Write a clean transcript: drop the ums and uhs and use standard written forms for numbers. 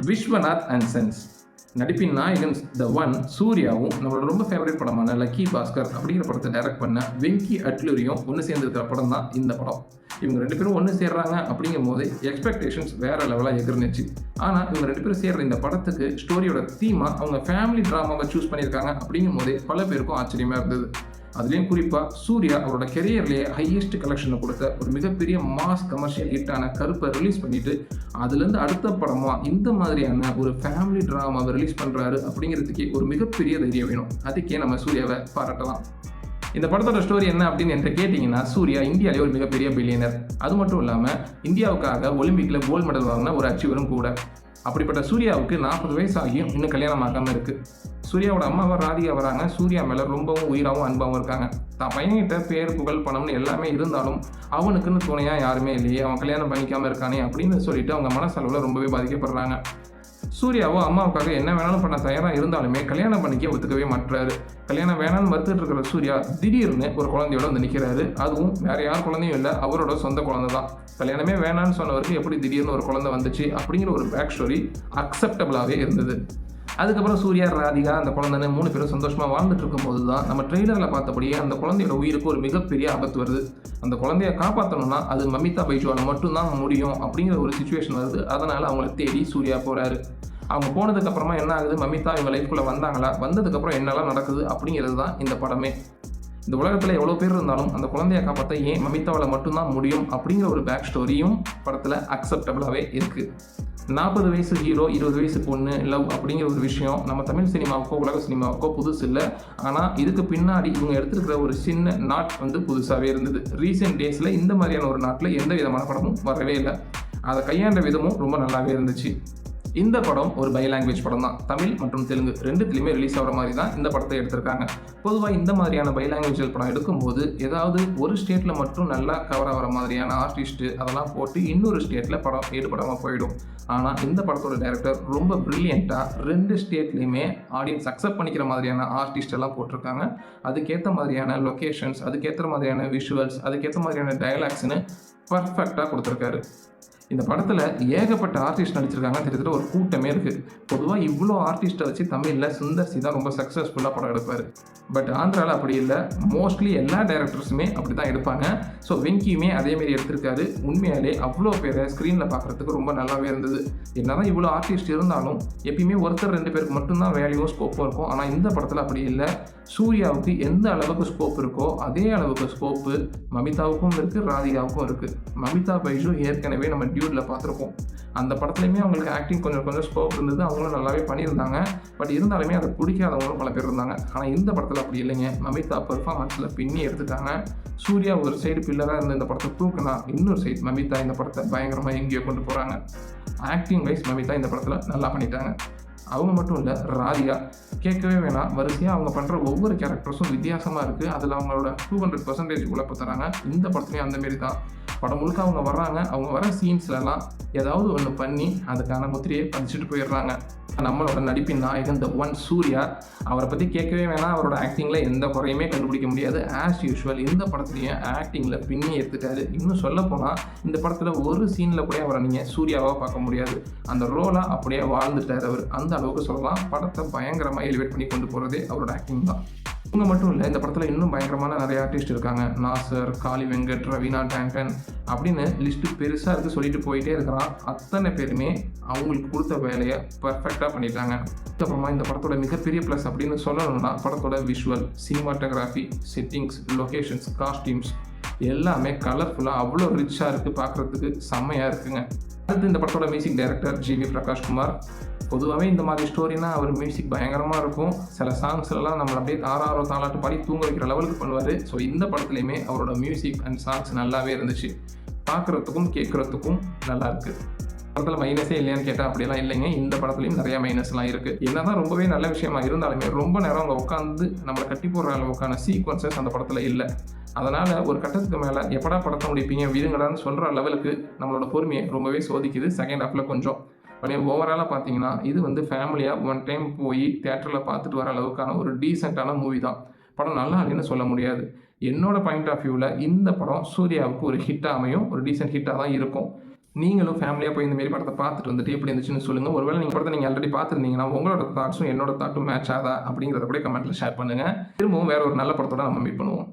Viswanath and sons நடிப்பின் நாயகன் the one சூர்யாவும் நம்மளோட ரொம்ப ஃபேவரட் படமான லக்கி பாஸ்கர் அப்படிங்கிற படத்தை டைரக்ட் பண்ண வெங்கி அட்லூரியும் ஒன்று சேர்ந்துருக்கிற படம் தான் இந்த படம். இவங்க ரெண்டு பேரும் ஒன்று சேர்றாங்க அப்படிங்கும் போது எக்ஸ்பெக்டேஷன்ஸ் வேற லெவலாக எகிர்ந்துச்சு. ஆனால் இவங்க ரெண்டு பேரும் சேர்ற இந்த படத்துக்கு ஸ்டோரியோட தீமா அவங்க ஃபேமிலி ட்ராமாவை சூஸ் பண்ணியிருக்காங்க அப்படிங்கும் போதே பல பேருக்கும் ஆச்சரியமாக இருந்தது. அதுலேயும் குறிப்பாக சூர்யா அவரோட கெரியர்லேயே ஹையஸ்ட் கலெக்ஷனை கொடுத்த ஒரு மிகப்பெரிய மாஸ் கமர்ஷியல் ஹிட்டான கருப்பை ரிலீஸ் பண்ணிட்டு அதுலேருந்து அடுத்த படமாக இந்த மாதிரியான ஒரு ஃபேமிலி ட்ராமாவை ரிலீஸ் பண்ணுறாரு அப்படிங்கிறதுக்கே ஒரு மிகப்பெரிய தைரியம் வேணும். அதுக்கே நம்ம சூர்யாவை பாராட்டலாம். இந்த படத்தோட ஸ்டோரி என்ன அப்படின்னு என்கிட்ட கேட்டிங்கன்னா, சூர்யா இந்தியாவிலே ஒரு மிகப்பெரிய பில்லியனர். அது மட்டும் இல்லாமல் இந்தியாவுக்காக ஒலிம்பிக்கில் கோல்டு மெடல் வாங்கின ஒரு அச்சீவரும் கூட. அப்படிப்பட்ட சூர்யாவுக்கு 40 வயசு ஆகியும் இன்னும் கல்யாணம் ஆகாமல் இருக்குது. சூர்யாவோட அம்மாவை ராதிகா வராங்க. சூர்யா மேலே ரொம்பவும் உயிராகவும் அன்பாகவும் இருக்காங்க. தான் பையன்கிட்ட பேர் புகழ் பணம்னு எல்லாமே இருந்தாலும் அவனுக்குன்னு துணையாக யாருமே இல்லையே, அவன் கல்யாணம் பண்ணிக்காமல் இருக்கானே அப்படின்னு சொல்லிட்டு அவங்க மனசளவில் ரொம்பவே பாதிக்கப்படுறாங்க. சூர்யாவோ அம்மாவுக்காக என்ன வேணாலும் பண்ண தயாராக இருந்தாலுமே கல்யாணம் பண்ணிக்க ஒத்துக்கவே மாட்டுறாரு. கல்யாணம் வேணான்னு மறுத்துட்டு இருக்கிற சூர்யா திடீர்னு ஒரு குழந்தையோட வந்து நிற்கிறாரு. அதுவும் வேற யார் குழந்தையும் இல்லை, அவரோட சொந்த குழந்தை தான். கல்யாணமே வேணான்னு சொன்னவருக்கு எப்படி திடீர்னு ஒரு குழந்தை வந்துச்சு அப்படிங்கிற ஒரு பேக் ஸ்டோரி அக்செப்டபிளாகவே இருந்தது. அதுக்கப்புறம் சூர்யா, ராதிகா, அந்த குழந்தைன்னு 3 பேரும் சந்தோஷமாக வாழ்ந்துட்டு இருக்கும்போது தான் நம்ம ட்ரெய்லரில் பார்த்தபடியே அந்த குழந்தையோட உயிருக்கு ஒரு மிகப்பெரிய ஆபத்து வருது. அந்த குழந்தைய காப்பாற்றணும்னா அது மமிதா பைஜுவால் மட்டும்தான் முடியும் அப்படிங்கிற ஒரு சுச்சுவேஷன் வருது. அதனால் அவங்கள தேடி சூர்யா போகிறாரு. அவங்க போனதுக்கப்புறமா என்ன ஆகுது, மமிதா இவங்க லைஃப்குள்ளே வந்தாங்களா, வந்ததுக்கப்புறம் என்னெல்லாம் நடக்குது அப்படிங்கிறது தான் இந்த படமே. இந்த உலகத்தில் எவ்வளோ பேர் இருந்தாலும் அந்த குழந்தைய காப்பாற்ற ஏன் மமிதாவால் மட்டும்தான் முடியும் அப்படிங்கிற ஒரு பேக் ஸ்டோரியும் படத்தில் அக்செப்டபிளாகவே இருக்குது. 40 வயசு ஹீரோ, 20 வயசு பொண்ணு லவ் அப்படிங்கிற ஒரு விஷயம் நம்ம தமிழ் சினிமாவுக்கோ உலக சினிமாவுக்கோ புதுசு இல்லை. ஆனால் இதுக்கு பின்னாடி இவங்க எடுத்துருக்கிற ஒரு சின்ன நாட் புதுசாகவே இருந்தது. ரீசெண்ட் டேஸில் இந்த மாதிரியான ஒரு நாட்டில் எந்த விதமான படமும் வரவே இல்லை. அதை கையாண்ட விதமும் ரொம்ப நல்லாவே இருந்துச்சு. இந்த படம் ஒரு பை லாங்குவேஜ் படம் தான். தமிழ் மற்றும் தெலுங்கு ரெண்டுத்துலையுமே ரிலீஸ் ஆகிற மாதிரி தான் இந்த படத்தை எடுத்திருக்காங்க. பொதுவாக இந்த மாதிரியான பை லாங்குவேஜ் படம் எடுக்கும்போது ஏதாவது ஒரு ஸ்டேட்டில் மட்டும் நல்லா கவர் ஆகிற மாதிரியான ஆர்டிஸ்ட்டு அதெல்லாம் போட்டு இன்னொரு ஸ்டேட்டில் படம் ஈடுபடாமல் போயிடும். ஆனால் இந்த படத்தோட டைரக்டர் ரொம்ப ப்ரில்லியண்ட்டாக 2 ஸ்டேட்லேயுமே ஆடியன்ஸ் அக்செப்ட் பண்ணிக்கிற மாதிரியான ஆர்டிஸ்ட் எல்லாம் போட்டிருக்காங்க. அதுக்கேற்ற மாதிரியான லொக்கேஷன்ஸ், அதுக்கேற்ற மாதிரியான விஷுவல்ஸ், அதுக்கேற்ற மாதிரியான டயலாக்ஸ்னு பர்ஃபெக்டாக கொடுத்துருக்காரு. இந்த படத்தில் ஏகப்பட்ட ஆர்டிஸ்ட் நடிச்சிருக்காங்க. கிட்டத்தட்ட ஒரு கூட்டமே இருக்குது. பொதுவாக இவ்வளோ ஆர்டிஸ்ட்டை வச்சு தமிழில் சுந்தர் சி தான் ரொம்ப சக்ஸஸ்ஃபுல்லாக படம் எடுப்பார். பட் ஆந்திராவில் அப்படி இல்லை. மோஸ்ட்லி எல்லா டைரக்டர்ஸுமே அப்படி தான் எடுப்பாங்க. ஸோ வெங்கியுமே அதேமாரி எடுத்திருக்காரு. உண்மையாலே அவ்வளோ பேரை ஸ்க்ரீனில் பார்க்குறதுக்கு ரொம்ப நல்லாவே இருந்தது. என்னதான் இவ்வளோ ஆர்டிஸ்ட் இருந்தாலும் எப்பயுமே ஒருத்தர் 2 பேருக்கு மட்டும்தான் வேல்யூவும் ஸ்கோப்பும் இருக்கும். ஆனால் இந்த படத்தில் அப்படி இல்லை. சூர்யாவுக்கு எந்த அளவுக்கு ஸ்கோப் இருக்கோ அதே அளவுக்கு ஸ்கோப்பு மமிதாவுக்கும் இருக்குது, ராதிகாவுக்கும் இருக்குது. மமிதா பைஜு ஏற்கனவே நம்ம டியூடில் பார்த்துருக்கோம். அந்த படத்துலையுமே அவங்களுக்கு ஆக்டிங் கொஞ்சம் ஸ்கோப் இருந்தது. அவங்களும் நல்லாவே பண்ணியிருந்தாங்க. பட் இருந்தாலுமே அதை பிடிக்காதவங்களும் பல பேர் இருந்தாங்க. ஆனால் இந்த படத்தில் அப்படி இல்லைங்க. மமிதா பெர்ஃபார்மன்ஸில் பின்னி எடுத்துட்டாங்க. சூர்யா ஒரு சைடு பில்லராக இருந்த இந்த படத்தை தூக்கினா இன்னொரு சைடு மமிதா இந்த படத்தை பயங்கரமாக எங்கேயோ கொண்டு போகிறாங்க. ஆக்டிங் வைஸ் மமிதா இந்த படத்தில் நல்லா பண்ணிட்டாங்க. அவங்க மட்டும் இல்லை, ராதிகா கேட்கவே வேணாம். வரிசையாக அவங்க பண்ணுற ஒவ்வொரு கேரக்டர்ஸும் வித்தியாசமாக இருக்குது. அதில் அவங்களோட 200% உழைப்பு தராங்க. இந்த படத்துலையும் அந்தமாரி தான். படம் முழுக்க அவங்க வர்றாங்க. அவங்க வர சீன்ஸ்லலாம் ஏதாவது ஒன்று பண்ணி அதுக்கான முத்திரையை பதிச்சுட்டு போயிடுறாங்க. நம்மளோட நடிப்பின் நாயகன் த ஒன் சூர்யா, அவரை பற்றி கேட்கவே வேணாம். அவரோட ஆக்டிங்கில் எந்த குறையுமே கண்டுபிடிக்க முடியாது. ஆஸ் யூஷுவல் இந்த படத்துலையும் ஆக்டிங்கில் பின்னி எடுத்துட்டாரு. இன்னும் சொல்லப்போனால் இந்த படத்தில் ஒரு சீனில் கூட அவரை நீங்கள் சூர்யாவாக பார்க்க முடியாது. அந்த ரோலாக அப்படியே வாழ்ந்துட்டார் அவர். அந்த அளவுக்கு சொல்லலாம். படத்தை பயங்கரமாக எலிவேட் பண்ணி கொண்டு போகிறதே அவரோட ஆக்டிங் தான். இவங்க மட்டும் இல்லை, இந்த படத்தில் இன்னும் பயங்கரமான நிறைய ஆர்டிஸ்ட் இருக்காங்க. நாசர், காளி வெங்கட், ரவீனா டேங்கன் அப்படின்னு லிஸ்ட்டு பெருசாக இருக்குது. சொல்லிட்டு போயிட்டே இருக்கிறான். அத்தனை பேருமே அவங்களுக்கு கொடுத்த வேலையை பர்ஃபெக்டாக பண்ணிட்டாங்க. அதுக்கப்புறமா இந்த படத்தோட மிகப்பெரிய ப்ளஸ் அப்படின்னு சொல்லணும்னா படத்தோட visual, cinematography, settings, locations, costumes எல்லாமே கலர்ஃபுல்லாக அவ்வளோ ரிச்சாக இருக்குது. பார்க்குறதுக்கு செம்மையாக இருக்குங்க. அடுத்து இந்த படத்தோட music director GV. Prakash Kumar. பொதுவாகவே இந்த மாதிரி ஸ்டோரினா அவர் மியூசிக் பயங்கரமாக இருக்கும். சில சாங்ஸ்லாம் நம்மளை அப்படியே ஆறாரோ தாளாட்டு பாடி தூங்க வைக்கிற லெவலுக்கு பண்ணுவார். ஸோ இந்த படத்துலையுமே அவரோட மியூசிக் அண்ட் சாங்ஸ் நல்லாவே இருந்துச்சு. பார்க்குறதுக்கும் கேட்குறதுக்கும் நல்லா இருக்குது. படத்தில் மைனஸே இல்லையான்னு கேட்டால் அப்படியெல்லாம் இல்லைங்க. இந்த படத்துலையும் நிறையா மைனஸ்லாம் இருக்குது. என்னதான் ரொம்பவே நல்ல விஷயமா இருந்தாலுமே ரொம்ப நேரம் அவங்க உட்காந்து நம்மளை கட்டி போடுற அளவுக்கான சீக்வன்சஸ் அந்த படத்தில் இல்லை. அதனால் ஒரு கட்டத்துக்கு மேலே எப்படா படத்தை முடிப்பீங்க விடுங்கடான்னு சொல்கிற லெவலுக்கு நம்மளோட பொறுமையை ரொம்பவே சோதிக்குது. செகண்ட் ஹாஃபில் கொஞ்சம் அப்படியே ஓவராலாக பார்த்தீங்கன்னா இது ஃபேமிலியாக ஒன் டைம் போய் தியேட்டரில் பார்த்துட்டு வர அளவுக்கான ஒரு டீசெண்டான மூவி தான். படம் நல்லா இல்லைன்னு சொல்ல முடியாது. என்னோட பாயிண்ட் ஆஃப் வியூவில் இந்த படம் சூர்யாவுக்கு ஒரு ஹிட்டாக அமையும். ஒரு டீசென்ட் ஹிட்டாக தான் இருக்கும். நீங்களும் ஃபேமிலியாக போய் இந்த மாதிரி படத்தை பார்த்துட்டு வந்துட்டு எப்படி இருந்துச்சுன்னு சொல்லுங்கள். ஒருவேளை நீங்கள் படத்தை நீங்கள் ஆல்ரெடி பார்த்துருந்தீங்கன்னா உங்களோட தாட்ஸும் என்னோட தாட்டும் மேட்ச் ஆதா அப்படிங்கிறத கூட கமெண்ட்டில் ஷேர் பண்ணுங்கள். திரும்பவும் வேற ஒரு நல்ல படத்தோட நம்ம மீட் பண்ணுவோம்.